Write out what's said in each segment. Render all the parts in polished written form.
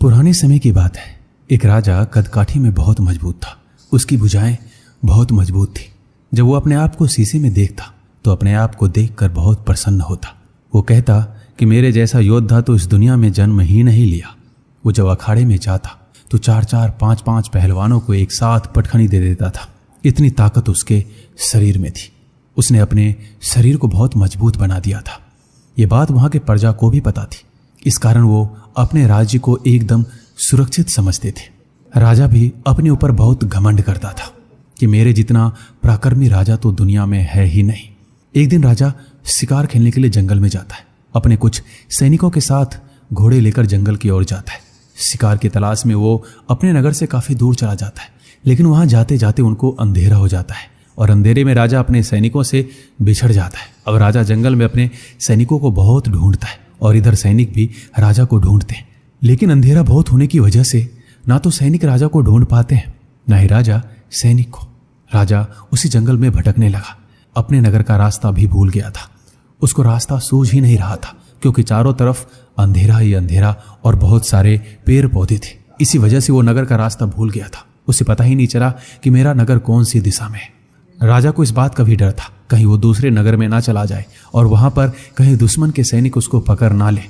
पुराने समय की बात है। एक राजा कदकाठी में बहुत मजबूत था। उसकी भुजाएं बहुत मजबूत थी। जब वो अपने आप को शीशे में देखता तो अपने आप को देखकर बहुत प्रसन्न होता। वो कहता कि मेरे जैसा योद्धा तो इस दुनिया में जन्म ही नहीं लिया। वो जब अखाड़े में जाता तो 4-4, 5-5 पहलवानों को एक साथ पटखनी दे देता था। इतनी ताकत उसके शरीर में थी। उसने अपने शरीर को बहुत मजबूत बना दिया था। ये बात वहां के प्रजा को भी पता थी। इस कारण वो अपने राज्य को एकदम सुरक्षित समझते थे। राजा भी अपने ऊपर बहुत घमंड करता था कि मेरे जितना पराक्रमी राजा तो दुनिया में है ही नहीं। एक दिन राजा शिकार खेलने के लिए जंगल में जाता है। अपने कुछ सैनिकों के साथ घोड़े लेकर जंगल की ओर जाता है। शिकार की तलाश में वो अपने नगर से काफी दूर चला जाता है, लेकिन वहां जाते जाते उनको अंधेरा हो जाता है और अंधेरे में राजा अपने सैनिकों से बिछड़ जाता है। अब राजा जंगल में अपने सैनिकों को बहुत ढूंढता है और इधर सैनिक भी राजा को ढूंढते हैं, लेकिन अंधेरा बहुत होने की वजह से ना तो सैनिक राजा को ढूंढ पाते हैं, ना ही राजा सैनिक को। राजा उसी जंगल में भटकने लगा। अपने नगर का रास्ता भी भूल गया था। उसको रास्ता सूझ ही नहीं रहा था, क्योंकि चारों तरफ अंधेरा ही अंधेरा और बहुत सारे पेड़ पौधे थे। इसी वजह से वो नगर का रास्ता भूल गया था। उसे पता ही नहीं चला कि मेरा नगर कौन सी दिशा में है। राजा को इस बात का भी डर था, कहीं वो दूसरे नगर में ना चला जाए और वहां पर कहीं दुश्मन के सैनिक उसको पकड़ ना ले।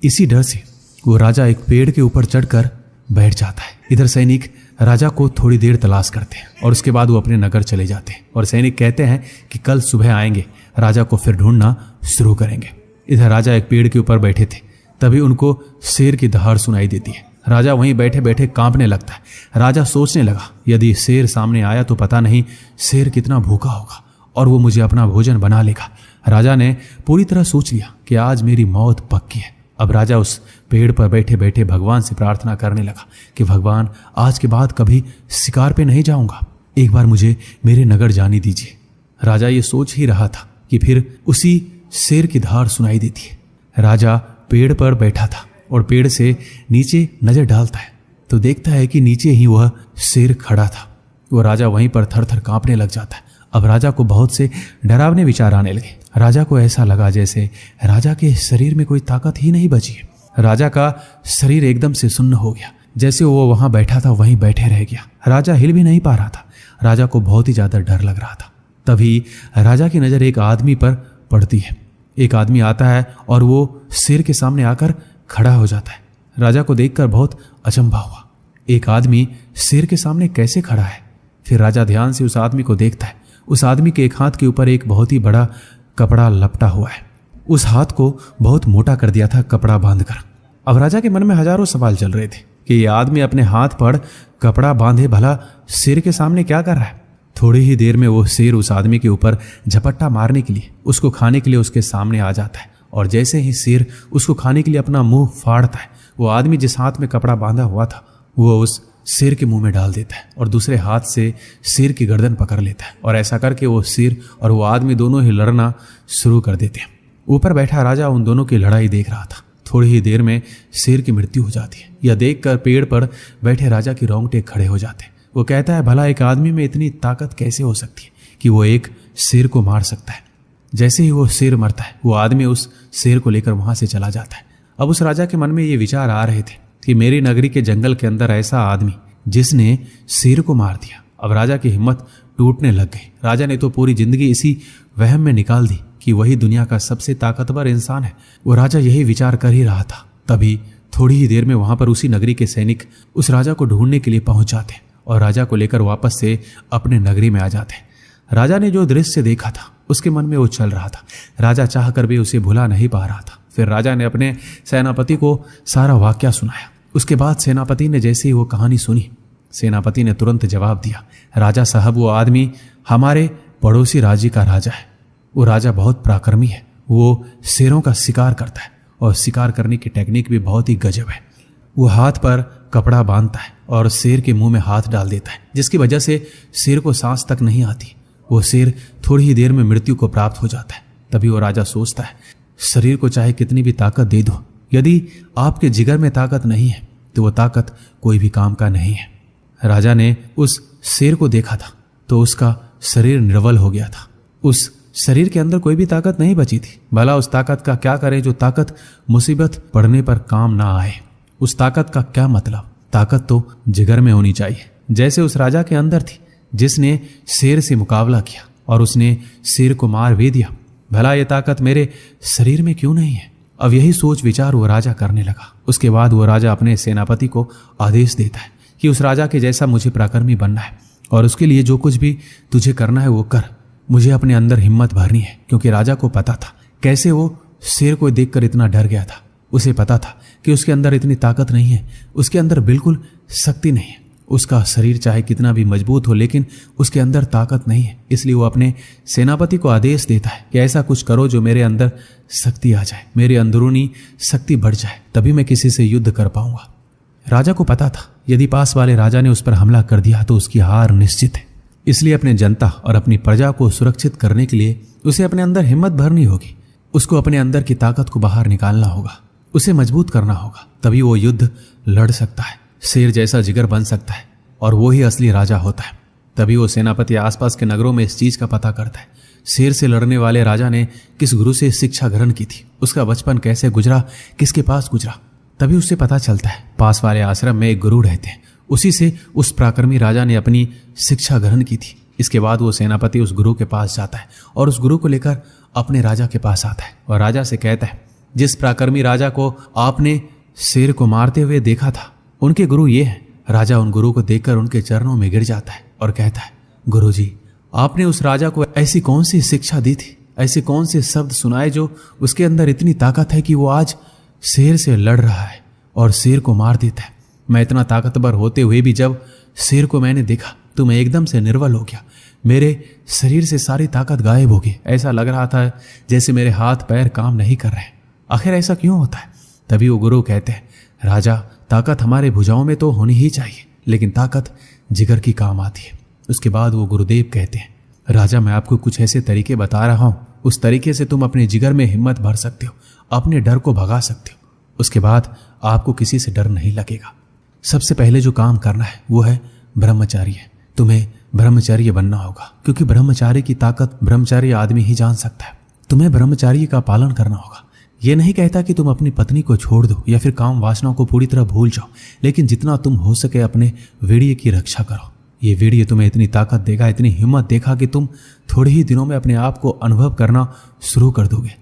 इसी डर से वो राजा एक पेड़ के ऊपर चढ़कर बैठ जाता है। इधर सैनिक राजा को थोड़ी देर तलाश करते हैं और उसके बाद वो अपने नगर चले जाते हैं और सैनिक कहते हैं कि कल सुबह आएंगे, राजा को फिर ढूंढना शुरू करेंगे। इधर राजा एक पेड़ के ऊपर बैठे थे, तभी उनको शेर की दहाड़ सुनाई देती है। राजा वहीं बैठे बैठे कांपने लगता है। राजा सोचने लगा, यदि शेर सामने आया तो पता नहीं शेर कितना भूखा होगा और वो मुझे अपना भोजन बना लेगा। राजा ने पूरी तरह सोच लिया कि आज मेरी मौत पक्की है। अब राजा उस पेड़ पर बैठे बैठे भगवान से प्रार्थना करने लगा कि भगवान, आज के बाद कभी शिकार पे नहीं जाऊंगा, एक बार मुझे मेरे नगर जाने दीजिए। राजा ये सोच ही रहा था कि फिर उसी शेर की धार सुनाई देती है। राजा पेड़ पर बैठा था और पेड़ से नीचे नजर डालता है तो देखता है कि नीचे ही वह शेर खड़ा था। वो राजा वहीं पर थर थर कांपने लग जाता है। अब राजा को बहुत से डरावने विचार आने लगे। राजा को ऐसा लगा जैसे राजा के शरीर में कोई ताकत ही नहीं बची है। राजा का शरीर एकदम से सुन्न हो गया। जैसे वो वहां बैठा था वहीं बैठे रह गया। राजा हिल भी नहीं पा रहा था। राजा को बहुत ही ज्यादा डर लग रहा था। तभी राजा की नजर एक आदमी पर पड़ती है। एक आदमी आता है और वो शेर के सामने आकर खड़ा हो जाता है। राजा को देखकर बहुत अचंभा हुआ। एक आदमी शेर के सामने कैसे खड़ा है? फिर राजा ध्यान से उस आदमी को देखता है। उस आदमी के एक हाथ के ऊपर एक बहुत ही बड़ा कपड़ा लपटा हुआ है। उस हाथ को बहुत मोटा कर दिया था कपड़ा बांधकर। अब राजा के मन में हजारों सवाल चल रहे थे कि ये आदमी अपने हाथ पर कपड़ा बांधे भला शेर के सामने क्या कर रहा है। थोड़ी ही देर में वो शेर उस आदमी के ऊपर झपट्टा मारने के लिए, उसको खाने के लिए उसके सामने आ जाता है और जैसे ही शेर उसको खाने के लिए अपना मुंह फाड़ता है, वो आदमी जिस हाथ में कपड़ा बांधा हुआ था वो उस शेर के मुंह में डाल देता है और दूसरे हाथ से शेर की गर्दन पकड़ लेता है और ऐसा करके वो शेर और वो आदमी दोनों ही लड़ना शुरू कर देते हैं। ऊपर बैठा राजा उन दोनों की लड़ाई देख रहा था। थोड़ी ही देर में शेर की मृत्यु हो जाती है। यह देखकर पेड़ पर बैठे राजा की रोंगटे खड़े हो जाते हैं। वो कहता है, भला एक आदमी में इतनी ताकत कैसे हो सकती है कि वो एक शेर को मार सकता है। जैसे ही वो शेर मरता है वो आदमी उस शेर को लेकर वहां से चला जाता है। अब उस राजा के मन में ये विचार आ रहे थे कि मेरी नगरी के जंगल के अंदर ऐसा आदमी जिसने शेर को मार दिया। अब राजा की हिम्मत टूटने लग गई। राजा ने तो पूरी जिंदगी इसी वहम में निकाल दी कि वही दुनिया का सबसे ताकतवर इंसान है। वो राजा यही विचार कर ही रहा था। तभी थोड़ी ही देर में वहां पर उसी नगरी के सैनिक उस राजा को ढूंढने के लिए पहुंच जाते और राजा को लेकर वापस से अपने नगरी में आ जाते। राजा ने जो दृश्य देखा था उसके मन में वो चल रहा था। राजा चाह कर भी उसे भुला नहीं पा रहा था। फिर राजा ने अपने सेनापति को सारा वाकया सुनाया। उसके बाद सेनापति ने जैसे ही वो कहानी सुनी, सेनापति ने तुरंत जवाब दिया, राजा साहब, वो आदमी हमारे पड़ोसी राज्य का राजा है। वो राजा बहुत पराक्रमी है। वो शेरों का शिकार करता है और शिकार करने की टेक्निक भी बहुत ही गजब है। वो हाथ पर कपड़ा बांधता है और शेर के मुंह में हाथ डाल देता है, जिसकी वजह से शेर को सांस तक नहीं आती। वो शेर थोड़ी ही देर में मृत्यु को प्राप्त हो जाता है। तभी वो राजा सोचता है, शरीर को चाहे कितनी भी ताकत दे दो, यदि आपके जिगर में ताकत नहीं है तो वो ताकत कोई भी काम का नहीं है। राजा ने उस शेर को देखा था तो उसका शरीर निर्बल हो गया था। उस शरीर के अंदर कोई भी ताकत नहीं बची थी। भला उस ताकत का क्या करें जो ताकत मुसीबत पड़ने पर काम ना आए। उस ताकत का क्या मतलब? ताकत तो जिगर में होनी चाहिए, जैसे उस राजा के अंदर थी जिसने शेर से मुकाबला किया और उसने शेर को मार भी दिया। भला ये ताकत मेरे शरीर में क्यों नहीं है? अब यही सोच विचार वो राजा करने लगा। उसके बाद वो राजा अपने सेनापति को आदेश देता है कि उस राजा के जैसा मुझे पराक्रमी बनना है और उसके लिए जो कुछ भी तुझे करना है वो कर। मुझे अपने अंदर हिम्मत भरनी है, क्योंकि राजा को पता था कैसे वो शेर को देखकर इतना डर गया था। उसे पता था कि उसके अंदर इतनी ताकत नहीं है, उसके अंदर बिल्कुल शक्ति नहीं है। उसका शरीर चाहे कितना भी मजबूत हो, लेकिन उसके अंदर ताकत नहीं है। इसलिए वो अपने सेनापति को आदेश देता है कि ऐसा कुछ करो जो मेरे अंदर शक्ति आ जाए, मेरे अंदरूनी शक्ति बढ़ जाए, तभी मैं किसी से युद्ध कर पाऊंगा। राजा को पता था यदि पास वाले राजा ने उस पर हमला कर दिया तो उसकी हार निश्चित है। इसलिए अपने जनता और अपनी प्रजा को सुरक्षित करने के लिए उसे अपने अंदर हिम्मत भरनी होगी। उसको अपने अंदर की ताकत को बाहर निकालना होगा, उसे मजबूत करना होगा, तभी वो युद्ध लड़ सकता है, शेर जैसा जिगर बन सकता है और वो ही असली राजा होता है। तभी वो सेनापति आसपास के नगरों में इस चीज का पता करता है शेर से लड़ने वाले राजा ने किस गुरु से शिक्षा ग्रहण की थी, उसका बचपन कैसे गुजरा, किसके पास गुजरा। तभी उससे पता चलता है पास वाले आश्रम में एक गुरु रहते हैं, उसी से उस पराक्रमी राजा ने अपनी शिक्षा ग्रहण की थी। इसके बाद वो सेनापति उस गुरु के पास जाता है और उस गुरु को लेकर अपने राजा के पास आता है और राजा से कहता है, जिस पराक्रमी राजा को आपने शेर को मारते हुए देखा था उनके गुरु ये हैं। राजा उन गुरु को देखकर उनके चरणों में गिर जाता है और कहता है, गुरुजी, आपने उस राजा को ऐसी कौन सी शिक्षा दी थी, ऐसे कौन से शब्द सुनाए जो उसके अंदर इतनी ताकत है कि वो आज शेर से लड़ रहा है और शेर को मार देता है। मैं इतना ताकतवर होते हुए भी जब शेर को मैंने देखा तो मैं एकदम से निर्बल हो गया, मेरे शरीर से सारी ताकत गायब हो गई। ऐसा लग रहा था जैसे मेरे हाथ पैर काम नहीं कर रहे। आखिर ऐसा क्यों होता है? तभी वो गुरु कहते हैं, राजा, ताकत हमारे भुजाओं में तो होनी ही चाहिए, लेकिन ताकत जिगर की काम आती है। उसके बाद वो गुरुदेव कहते हैं, राजा, मैं आपको कुछ ऐसे तरीके बता रहा हूं, उस तरीके से तुम अपने जिगर में हिम्मत भर सकते हो, अपने डर को भगा सकते हो। उसके बाद आपको किसी से डर नहीं लगेगा। सबसे पहले जो काम करना है वो है ब्रह्मचार्य। तुम्हें ब्रह्मचार्य बनना होगा, क्योंकि ब्रह्मचार्य की ताकत ब्रह्मचार्य आदमी ही जान सकता है। तुम्हें ब्रह्मचार्य का पालन करना होगा। यह नहीं कहता कि तुम अपनी पत्नी को छोड़ दो या फिर काम वासनाओं को पूरी तरह भूल जाओ, लेकिन जितना तुम हो सके अपने वीर्य की रक्षा करो। ये वीर्य तुम्हें इतनी ताकत देगा, इतनी हिम्मत देगा कि तुम थोड़े ही दिनों में अपने आप को अनुभव करना शुरू कर दोगे।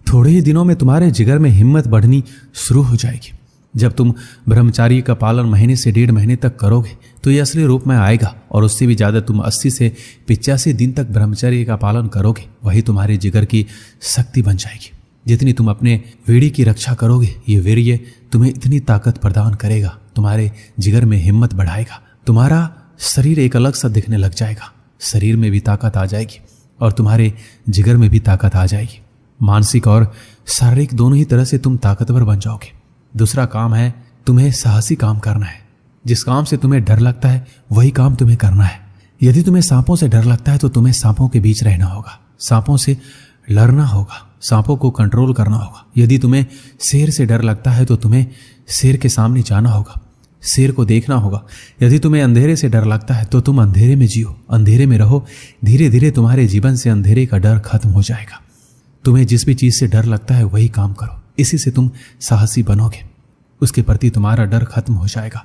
थोड़े ही दिनों में तुम्हारे जिगर में हिम्मत बढ़नी शुरू हो जाएगी। जब तुम ब्रह्मचार्य का पालन महीने से 1.5 महीने तक करोगे तो ये असली रूप में आएगा, और उससे भी ज़्यादा तुम 80 से 85 दिन तक ब्रह्मचर्य का पालन करोगे, वही तुम्हारे जिगर की शक्ति बन जाएगी। जितनी तुम अपने वीर्य की रक्षा करोगे, ये वीर्य तुम्हें इतनी ताकत प्रदान करेगा, तुम्हारे जिगर में हिम्मत बढ़ाएगा, तुम्हारा शरीर एक अलग सा दिखने लग जाएगा, शरीर में भी ताकत आ जाएगी और तुम्हारे जिगर में भी ताकत आ जाएगी। मानसिक और शारीरिक दोनों ही तरह से तुम ताकतवर बन जाओगे। दूसरा काम है, तुम्हें साहसी काम करना है। जिस काम से तुम्हें डर लगता है वही काम तुम्हें करना है। यदि तुम्हें सांपों से डर लगता है तो तुम्हें सांपों के बीच रहना होगा, सांपों से लड़ना होगा, सांपों को कंट्रोल करना होगा। यदि तुम्हें शेर से डर लगता है तो तुम्हें शेर के सामने जाना होगा, शेर को देखना होगा। यदि तुम्हें अंधेरे से डर लगता है तो तुम अंधेरे में जियो, अंधेरे में रहो। धीरे धीरे तुम्हारे जीवन से अंधेरे का डर खत्म हो जाएगा। तुम्हें जिस भी चीज से डर लगता है वही काम करो, इसी से तुम साहसी बनोगे, उसके प्रति तुम्हारा डर खत्म हो जाएगा।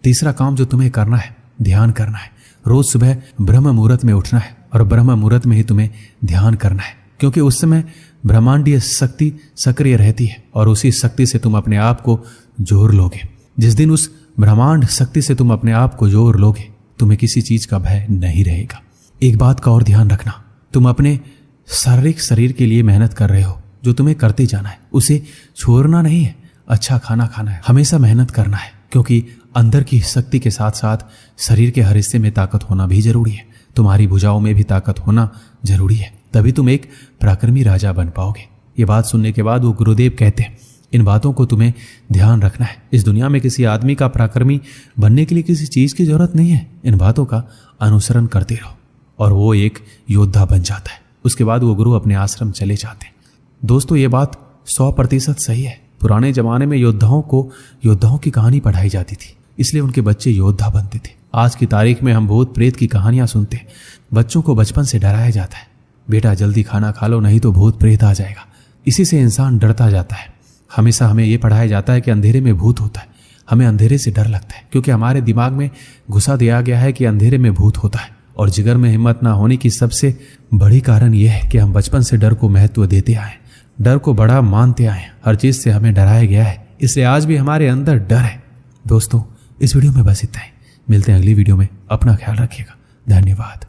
तीसरा काम जो तुम्हें करना है, ध्यान करना है। रोज सुबह ब्रह्म मुहूर्त में उठना है और ब्रह्म मुहूर्त में ही तुम्हें ध्यान करना है, क्योंकि उस समय ब्रह्मांडीय शक्ति सक्रिय रहती है और उसी शक्ति से तुम अपने आप को जोड़ लोगे। जिस दिन उस ब्रह्मांड शक्ति से तुम अपने आप को जोड़ लोगे, तुम्हें किसी चीज का भय नहीं रहेगा। एक बात का और ध्यान रखना, तुम अपने शारीरिक शरीर के लिए मेहनत कर रहे हो, जो तुम्हें करते जाना है, उसे छोड़ना नहीं है। अच्छा खाना खाना है, हमेशा मेहनत करना है, क्योंकि अंदर की शक्ति के साथ साथ शरीर के हर हिस्से में ताकत होना भी जरूरी है। तुम्हारी भुजाओं में भी ताकत होना जरूरी है, तभी तुम एक पराक्रमी राजा बन पाओगे। ये बात सुनने के बाद वो गुरुदेव कहते हैं, इन बातों को तुम्हें ध्यान रखना है। इस दुनिया में किसी आदमी का पराक्रमी बनने के लिए किसी चीज की जरूरत नहीं है। इन बातों का अनुसरण करते रहो और वो एक योद्धा बन जाता है। उसके बाद वो गुरु अपने आश्रम चले जाते हैं। दोस्तों, ये बात 100% सही है। पुराने जमाने में योद्धाओं की कहानी पढ़ाई जाती थी, इसलिए उनके बच्चे योद्धा बनते थे। आज की तारीख में हम भूत प्रेत की कहानियां सुनते हैं। बच्चों को बचपन से डराया जाता है, बेटा जल्दी खाना खा लो नहीं तो भूत प्रेत आ जाएगा। इसी से इंसान डरता जाता है। हमेशा हमें यह पढ़ाया जाता है कि अंधेरे में भूत होता है। हमें अंधेरे से डर लगता है क्योंकि हमारे दिमाग में घुसा दिया गया है कि अंधेरे में भूत होता है। और जिगर में हिम्मत ना होने की सबसे बड़ी कारण यह है कि हम बचपन से डर को महत्व देते आए, डर को बड़ा मानते आए। हर चीज से हमें डराया गया है, इसलिए आज भी हमारे अंदर डर है। दोस्तों, इस वीडियो में बस इतना ही। मिलते हैं अगली वीडियो में। अपना ख्याल रखिएगा। धन्यवाद।